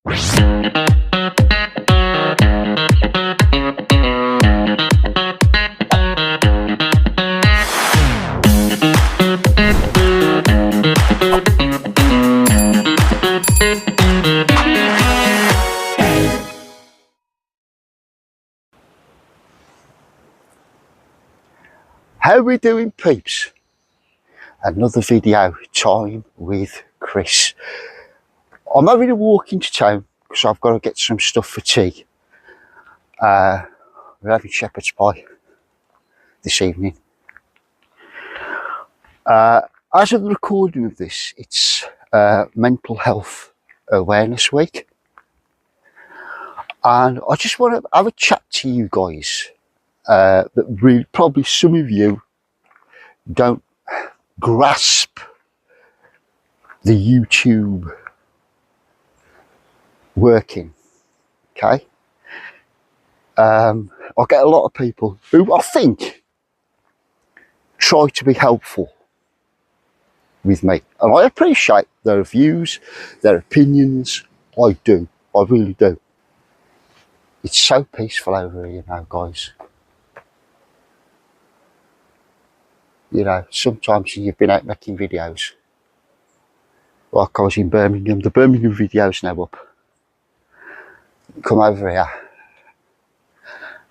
How are we doing, peeps? Another video time with Chris. I'm having a walk into town because I've got to get some stuff for tea. We're having shepherd's pie this evening. As of the recording of this, it's Mental Health Awareness Week. And I just want to have a chat to you guys that really, probably some of you don't grasp the YouTube working, okay? I get a lot of people who I think try to be helpful with me, and I appreciate their views, their opinions. I do, I really do. It's so peaceful over here now, guys. You know, sometimes you've been out making videos, like I was in Birmingham. The Birmingham video's now up. Come over here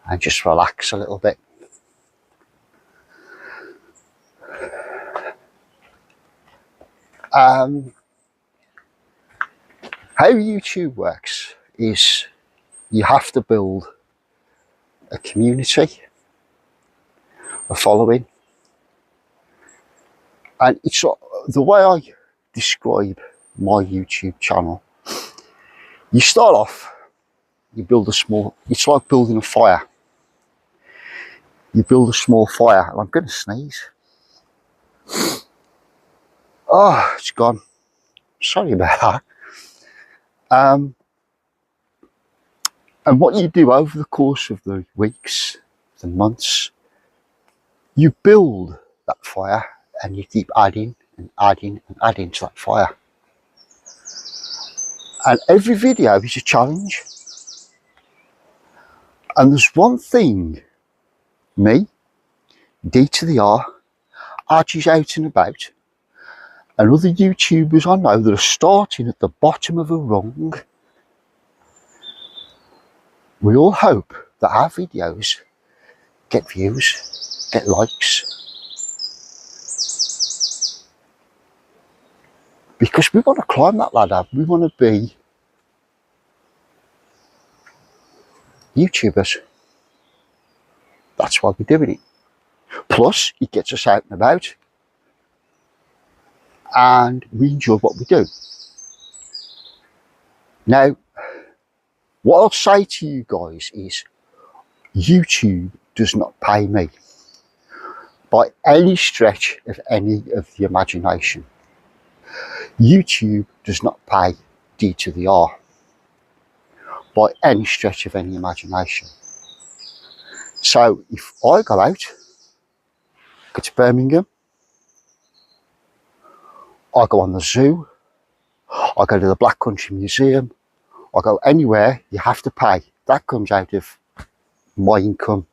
and just relax a little bit. How YouTube works is you have to build a community, a following. And it's the way I describe my YouTube channel. You start off, you build a small, it's like building a fire. You build a small fire, and I'm going to sneeze. Oh, it's gone. Sorry about that. And what you do over the course of the weeks, the months, you build that fire. And you keep adding and adding and adding to that fire. And every video is a challenge. And there's one thing me, D to the R, Archie's out and about, and other YouTubers I know that are starting at the bottom of a rung. We all hope that our videos get views, get likes. Because we want to climb that ladder, we want to be YouTubers. That's why we're doing it. Plus, it gets us out and about, and we enjoy what we do. Now, what I'll say to you guys is, YouTube does not pay me by any stretch of any of the imagination. YouTube does not pay D to the R by any stretch of any imagination. So if I go out, go to Birmingham, I go on the zoo, I go to the Black Country Museum, I go anywhere, you have to pay. That comes out of my income,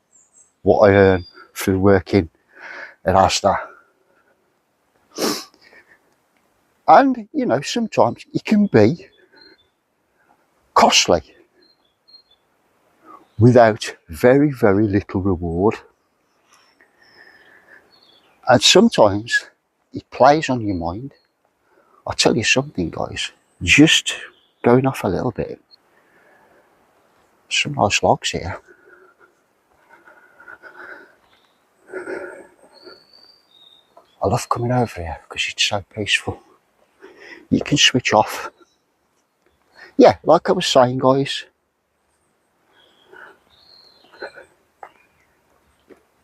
what I earn through working at Asda. And, you know, sometimes it can be costly without very, very little reward. And sometimes it plays on your mind. I'll tell you something, guys, just going off a little bit. Some nice logs here. I love coming over here because it's so peaceful. You can switch off. Yeah, like I was saying, guys,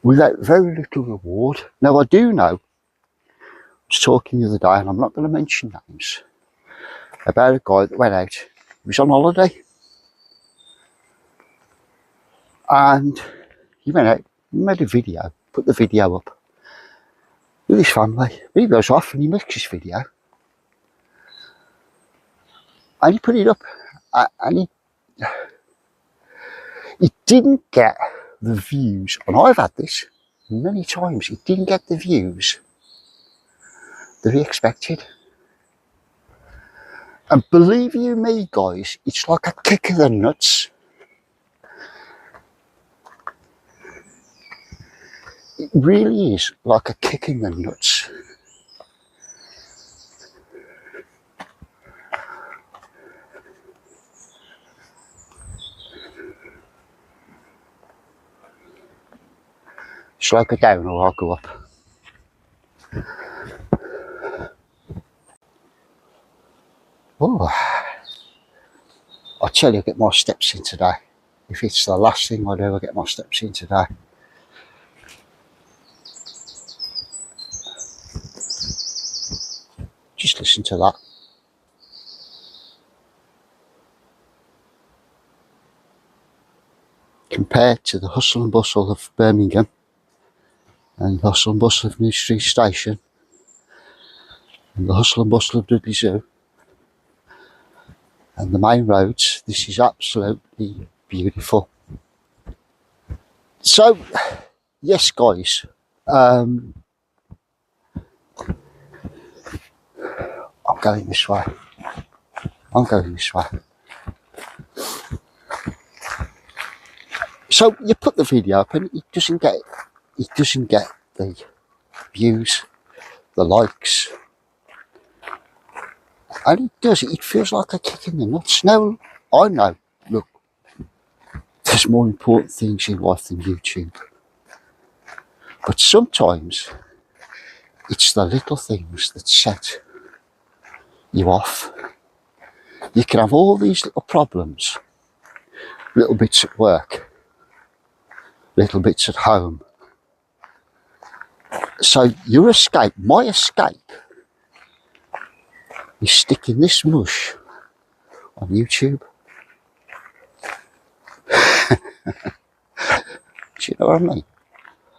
without very little reward. Now, I do know, I was talking the other day, and I'm not going to mention names, about a guy that went out. He was on holiday, and he went out, made a video, put the video up with his family. He goes off and he makes his video, and he put it up, And he didn't get the views, and I've had this many times, he didn't get the views that he expected. And believe you me, guys, it's like a kick in the nuts. It really is like a kick in the nuts. Shall I go down or I'll go up? Oh, I tell you, I get my steps in today. If it's the last thing I do, I get my steps in today. Just listen to that. Compared to the hustle and bustle of Birmingham and the hustle and bustle of New Street Station and the hustle and bustle of Dudley Zoo and the main roads, this is absolutely beautiful. So, yes guys, I'm going this way. I'm going this way. So you put the video up and it doesn't get the views, the likes, and it does. It feels like a kick in the nuts. Now I know. Look, there's more important things in life than YouTube, but sometimes it's the little things that set you off. You can have all these little problems, little bits at work, little bits at home. So your escape, my escape, is sticking this mush on YouTube. Do you know what I mean?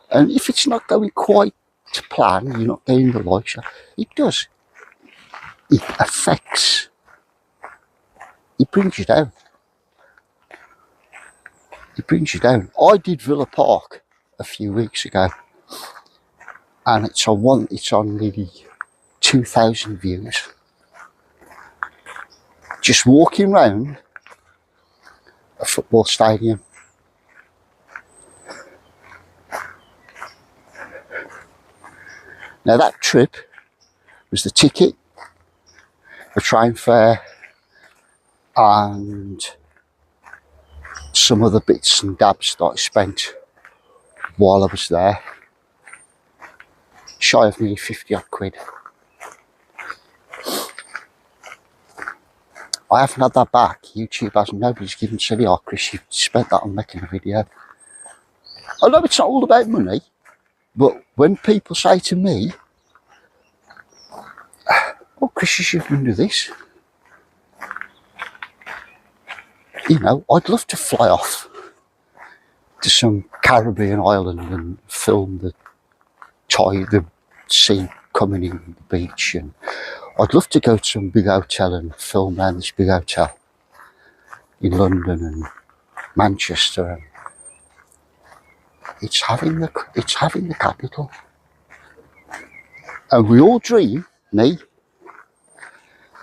And if it's not going quite to plan, you're not getting the likes, it does. It affects. It brings you down. It brings you down. I did Villa Park a few weeks ago, and it's on nearly 2,000 views. Just walking round a football stadium. Now that trip was the ticket, the train fare, and some other bits and dabs that I spent while I was there. Shy of nearly 50 odd quid. I haven't had that back. YouTube hasn't. Nobody's given silly, oh Chris, you spent that on making a video. I know it's not all about money, but when people say to me, oh Chris, you should do this. You know, I'd love to fly off to some Caribbean island and film the sea coming in the beach, and I'd love to go to some big hotel and film around this big hotel in London and Manchester. And it's having the capital, and we all dream. Me,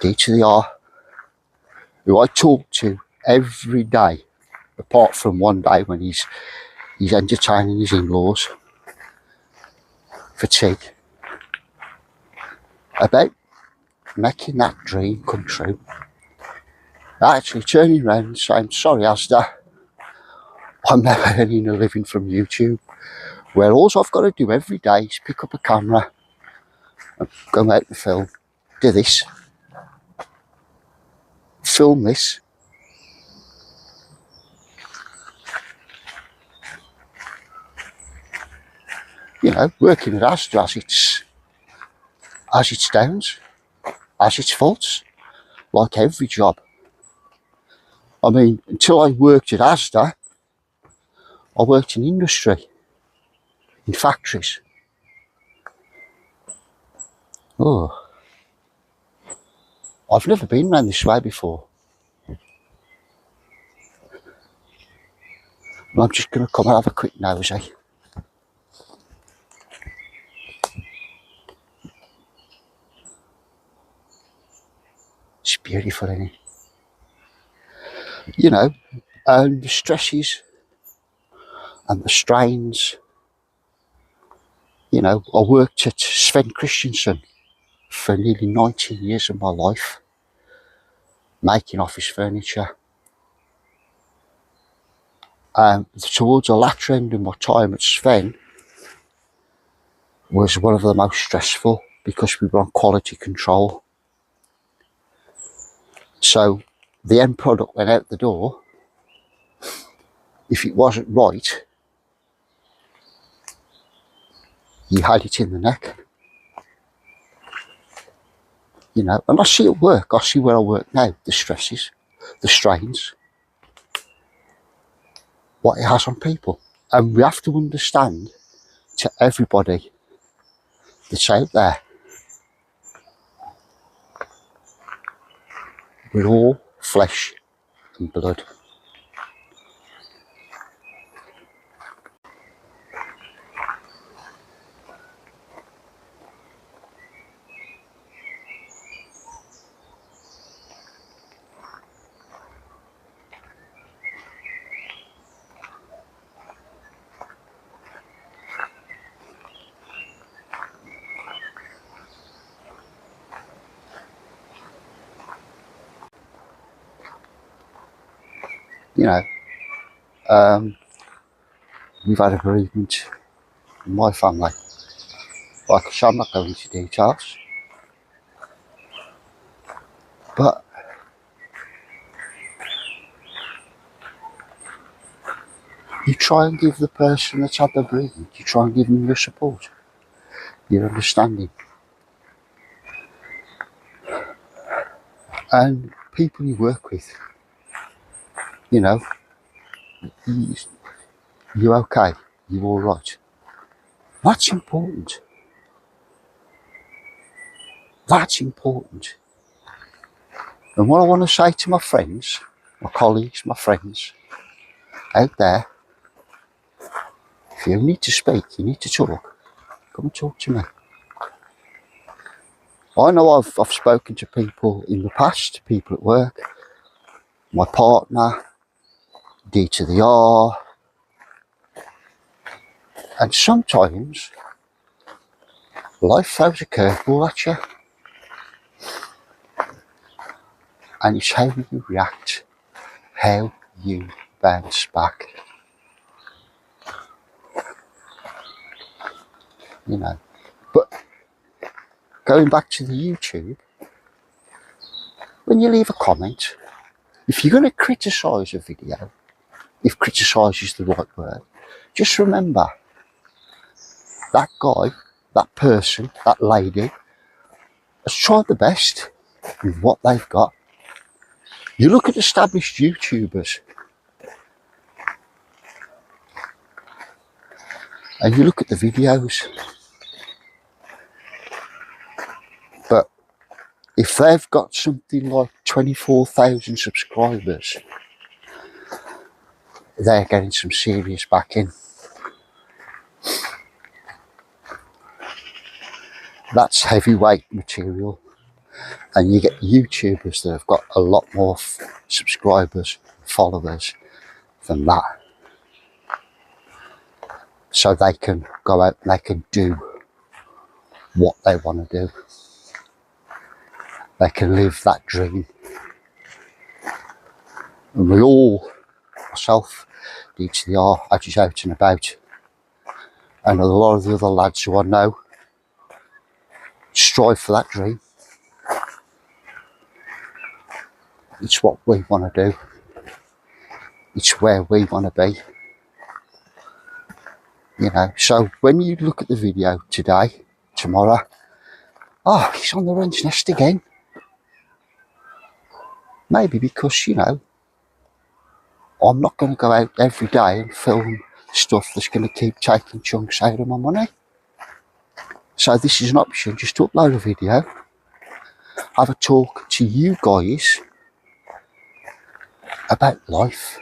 D to the R, who I talk to every day, apart from one day when he's entertaining his in-laws for tea, about making that dream come true. Actually turning around and saying, sorry Asda, I'm now earning a living from YouTube, where all I've got to do every day is pick up a camera and go out and film, do this, film this. You know, working at Asda has its downs, has its faults, like every job. I mean, until I worked at Asda, I worked in industry, in factories. Oh, I've never been around this way before. I'm just going to come and have a quick nosy. It's beautiful, isn't it? You know, and the stresses and the strains. You know, I worked at Sven Christensen for nearly 19 years of my life, making office furniture. Towards the latter end of my time at Sven was one of the most stressful because we were on quality control. So the end product went out the door. If it wasn't right, you had it in the neck. You know, and I see it work. I see where I work now, the stresses, the strains, what it has on people. And we have to understand, to everybody that's out there, we're all flesh and blood. You know, we've had a bereavement in my family. Like I said, I'm not going into details. But you try and give the person that's had the bereavement, you try and give them your support, your understanding. And people you work with, you know, you're okay, you're all right. That's important. That's important. And what I want to say to my friends, my colleagues, my friends out there, if you need to speak, you need to talk, come and talk to me. I know I've spoken to people in the past, people at work, my partner, D to the R, and sometimes life throws a curveball at you, and it's how you react, how you bounce back. You know, but going back to the YouTube, when you leave a comment, if you're going to criticise a video, if criticise is the right word, just remember that guy, that person, that lady has tried the best with what they've got. You look at established YouTubers and you look at the videos, but if they've got something like 24,000 subscribers, they're getting some serious backing. That's heavyweight material. And you get YouTubers that have got a lot more subscribers, followers than that. So they can go out and they can do what they want to do. They can live that dream. And we all, myself, D to the R, I just out and about. And a lot of the other lads who I know strive for that dream. It's what we want to do. It's where we want to be. You know, so when you look at the video today, tomorrow, oh, he's on the wren's nest again. Maybe because, you know, I'm not going to go out every day and film stuff that's going to keep taking chunks out of my money. So this is an option, just to upload a video, have a talk to you guys about life,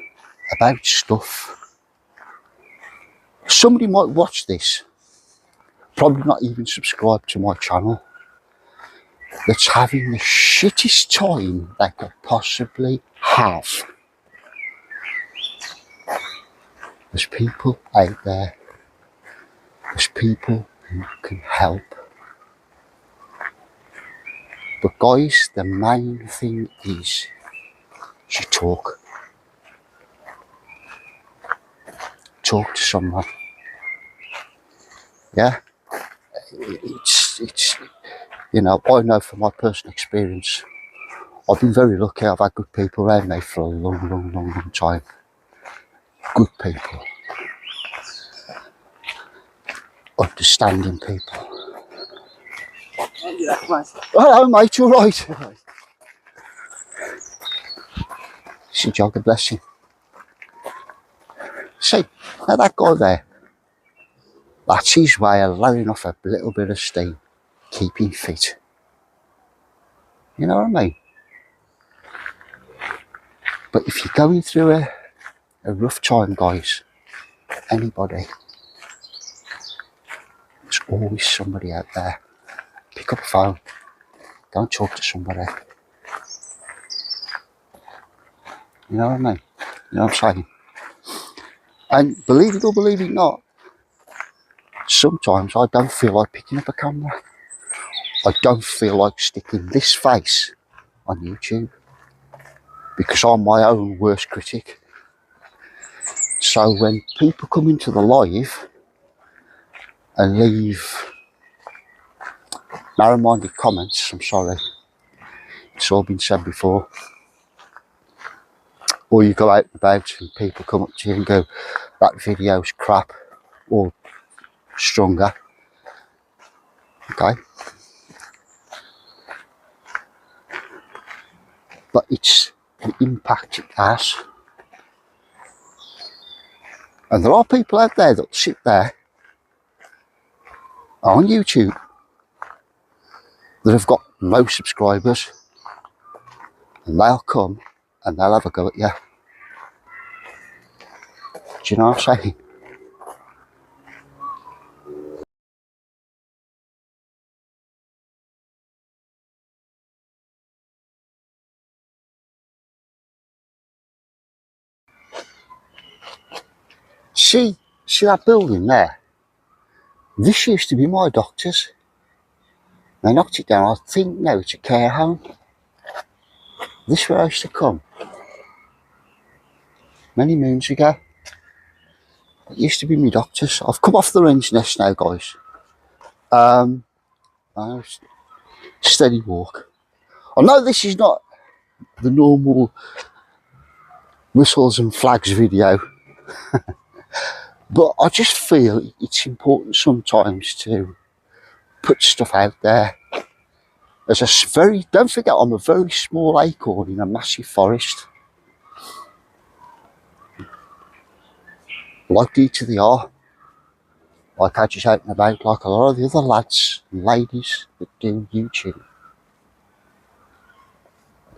about stuff, somebody might watch this, probably not even subscribe to my channel, that's having the shittest time they could possibly have. There's people out there, there's people who can help. But guys, the main thing is you talk. Talk to someone. Yeah? It's you know, I know from my personal experience, I've been very lucky. I've had good people around me for a long time. Good people. Understanding people. Yeah, mate. Hello mate, you alright? See, God bless you. See, now that guy there, that's his way of letting off a little bit of steam, keeping fit. You know what I mean? But if you're going through a rough time, guys, anybody, there's always somebody out there. Pick up a phone, go and talk to somebody. You know what I mean? You know what I'm saying? And believe it or believe it not, sometimes I don't feel like picking up a camera. I don't feel like sticking this face on YouTube because I'm my own worst critic. So when people come into the live and leave narrow-minded comments, I'm sorry, it's all been said before. Or you go out and about and people come up to you and go, that video's crap, or stronger. Okay. But it's the impact it has. And there are people out there that sit there on YouTube that have got no subscribers, and they'll come and they'll have a go at you. Do you know what I'm saying? See that building there? This used to be my doctor's. They knocked it down. I think now it's a care home. This is where I used to come many moons ago. It used to be my doctor's. I've come off the wren's nest now, guys. Steady walk. I know this is not the normal whistles and flags video, but I just feel it's important sometimes to put stuff out there. Don't forget, I'm a very small acorn in a massive forest. Like D to the R. Like I just out and about, like a lot of the other lads and ladies that do YouTube.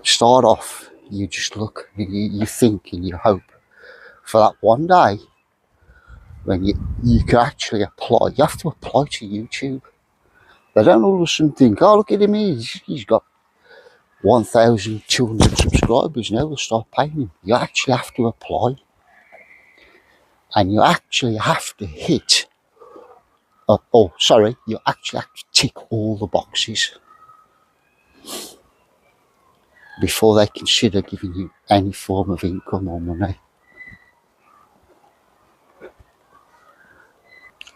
Start off, you just look, you think and you hope for that one day when you can actually apply. You have to apply to YouTube. They don't all of a sudden think, oh, look at him, he's got 1,200 subscribers now, we'll start paying him. You actually have to apply. And you actually have to hit, you actually have to tick all the boxes before they consider giving you any form of income or money.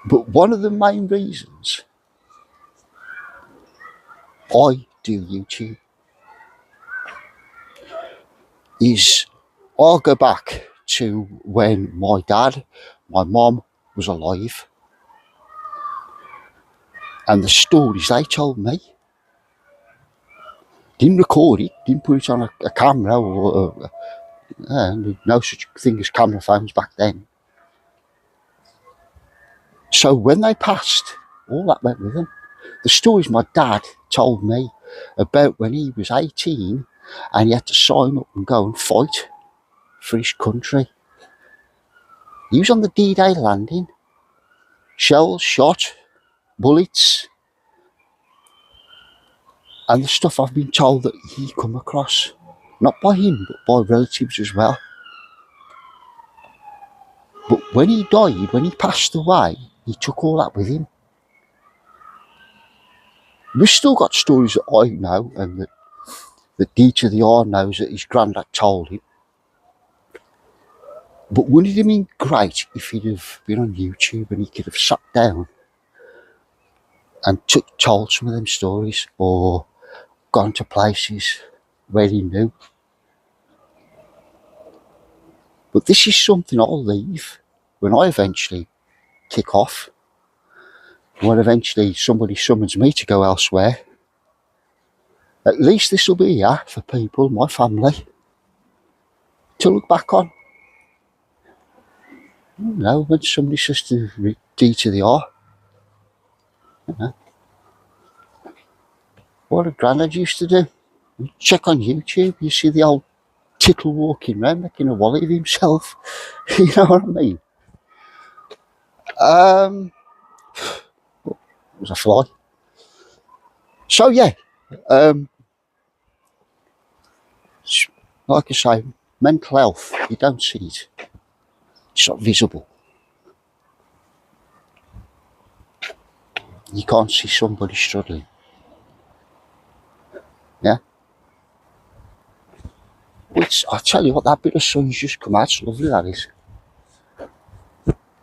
But one of the main reasons I do YouTube is I'll go back to when my mum was alive, and the stories they told me. Didn't record it, didn't put it on a camera, or no such thing as camera phones back then. So when they passed, all that went with them. The stories my dad told me about when he was 18 and he had to sign up and go and fight for his country. He was on the D-Day landing shells, shot, bullets, and the stuff I've been told that he come across, not by him, but by relatives as well. But when he died, when he passed away, he took all that with him. We've still got stories that I know and that D to the R knows that his granddad told him. But wouldn't it have been great if he'd have been on YouTube and he could have sat down and told some of them stories, or gone to places where he knew? But this is something I'll leave when I eventually kick off, when eventually somebody summons me to go elsewhere. At least this will be here for people, my family, to look back on. You know, when somebody says to D to the R, you know, what a granddad used to do. You check on YouTube, you see the old tittle walking around making a wallet of himself. You know what I mean? It was a fly. So yeah, like I say, mental health, you don't see it. It's not visible. You can't see somebody struggling. Yeah? Which, I tell you what, that bit of sun's just come out. It's lovely, that is.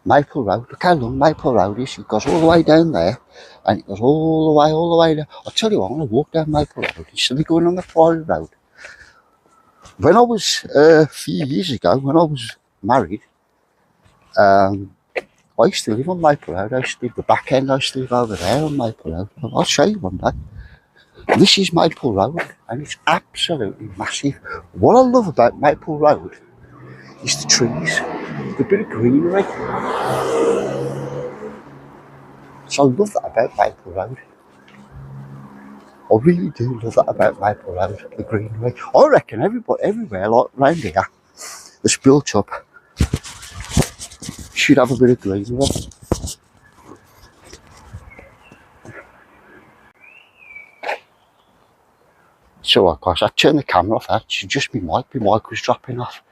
Maple Road, look how long Maple Road is. It goes all the way down there, and it goes all the way down. I'll tell you what, I'm going to walk down Maple Road instead of going on the private road. When I was, a few years ago, when I was married, I used to live on Maple Road. I used to live the back end. I used to live over there on Maple Road. I'll show you one day. This is Maple Road, and it's absolutely massive. What I love about Maple Road is the trees, the bit of greenery. So I love that about Maple Road. I really do love that about Maple Road, the greenery. I reckon everywhere like round here that's built up should have a bit of greenery. So of course I turned the camera off. That should just be mic. My mic was dropping off.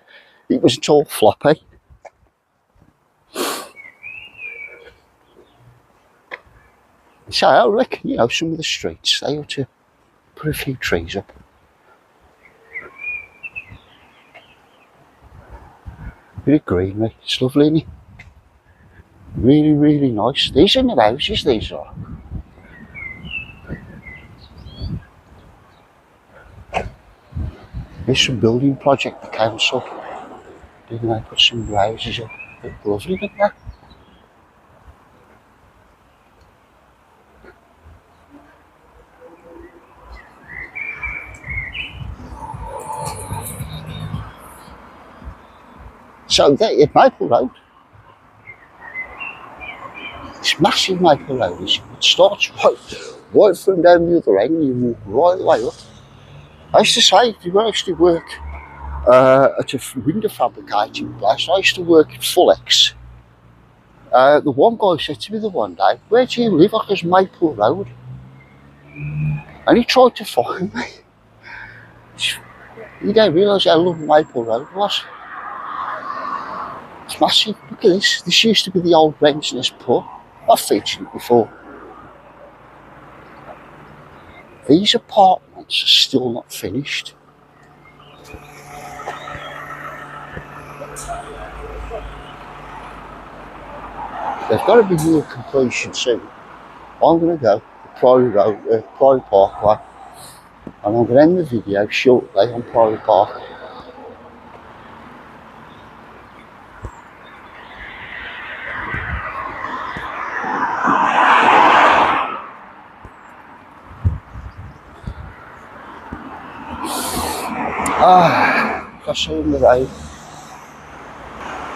It wasn't all floppy. So I reckon, you know, some of the streets, they ought to put a few trees up. Bit of greenery. It's lovely, isn't it? Really, really nice. These are new houses, these are. There's some building project, the council. Didn't they put some new houses up? It's lovely, didn't they? So there, at Maple Road, it's massive. Maple Road. It starts right from down the other end. You walk right the way up. I used to say, when I used to work at a window fabricating place, I used to work at Fullex. The one guy said to me the one day, "Where do you live?" I said, "Maple Road." And he tried to find me. You don't realise how long Maple Road was. It's massive. Look at this. This used to be the old Rensness pub. I've featured it before. These apartments are still not finished. They've got to be near completion soon. I'm going to go to Priory Parkway, and I'm going to end the video shortly on Priory Park. That's all in the road.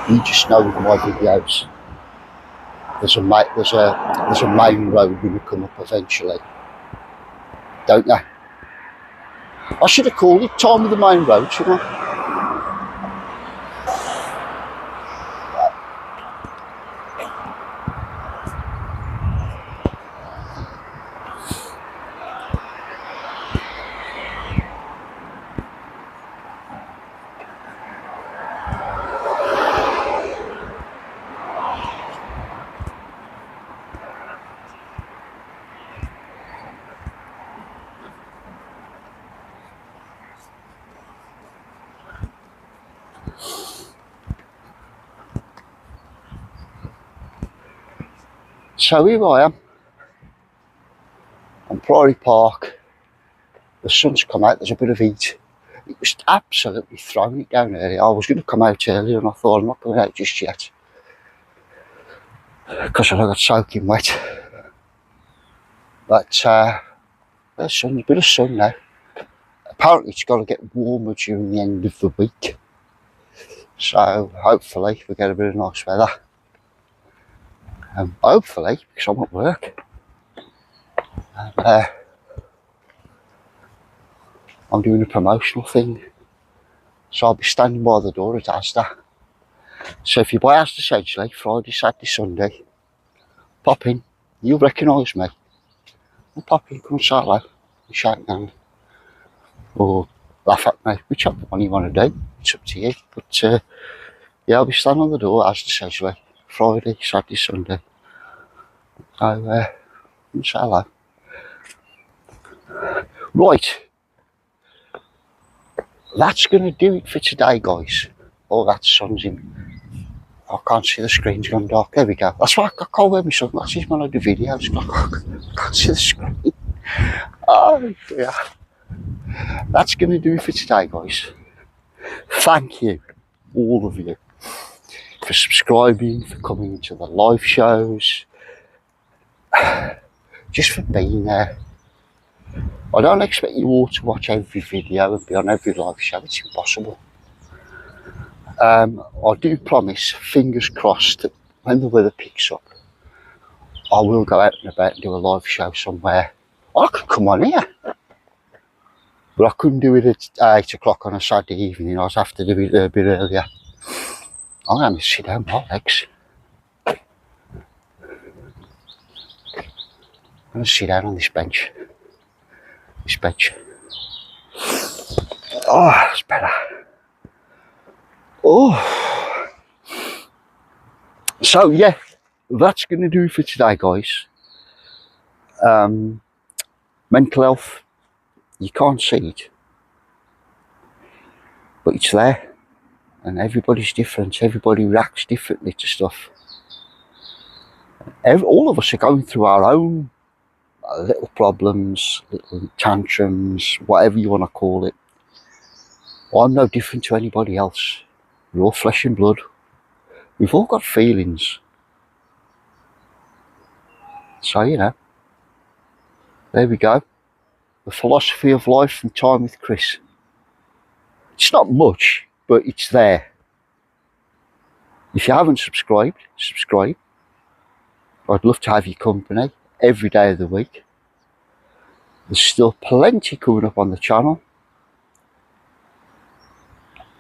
You just know with my videos, there's a main road going to come up eventually, don't you? I should have called it Time of the Main Road, shouldn't I? So here I am on Priory Park. The sun's come out, there's a bit of heat. It was absolutely throwing it down earlier. I was going to come out earlier and I thought I'm not going out just yet because I got soaking wet. But there's a bit of sun now. Apparently it's got to get warmer during the end of the week. So hopefully we get a bit of nice weather. Hopefully, because I'm at work. And, I'm doing a promotional thing. So I'll be standing by the door at Asda. So if you buy Asda Sedgley, Friday, Saturday, Sunday, pop in. You'll recognise me. I'll pop in, come and say hello. Shake hand. Or laugh at me, whichever one you want to do. It's up to you. But yeah, I'll be standing on the door, Asda Sedgley, Friday, Saturday, Sunday. So say hello. Right. That's going to do it for today, guys. Oh, that sun's in. I can't see the screen's gone dark. There we go. That's why I can't wear my sunglasses when I do videos. I can't see the screen. Oh, yeah. That's going to do it for today, guys. Thank you, all of you, for subscribing, for coming to the live shows, just for being there. I don't expect you all to watch every video and be on every live show. It's impossible. I do promise, fingers crossed, that when the weather picks up, I will go out and about and do a live show somewhere. I could come on here, but I couldn't do it at 8 o'clock on a Saturday evening. I'd have to do it a bit earlier. I'm going to sit down my legs. I'm going to sit down on this bench. Oh, that's better. Oh. So yeah, that's going to do it for today, guys. Mental health, you can't see it, but it's there, and everybody's different. Everybody reacts differently to stuff. All of us are going through our own little problems, little tantrums, whatever you want to call it. I'm no different to anybody else. We're all flesh and blood. We've all got feelings. So, you know, there we go. The philosophy of life from Time with Chris. It's not much, but it's there. If you haven't subscribed, subscribe. I'd love to have your company every day of the week. There's still plenty coming up on the channel.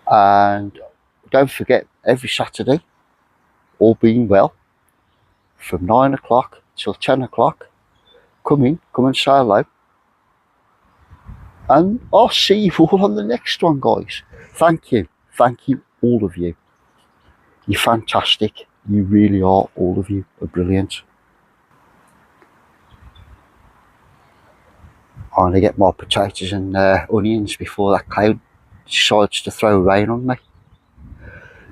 And don't forget, every Saturday, all being well, from 9 o'clock till 10 o'clock, come and say hello. And I'll see you all on the next one, guys. Thank you, all of you. You're fantastic. You really are, all of you are brilliant. I'm going to get my potatoes and onions before that cloud decides to throw rain on me.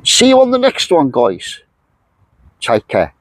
See you on the next one, guys. Take care.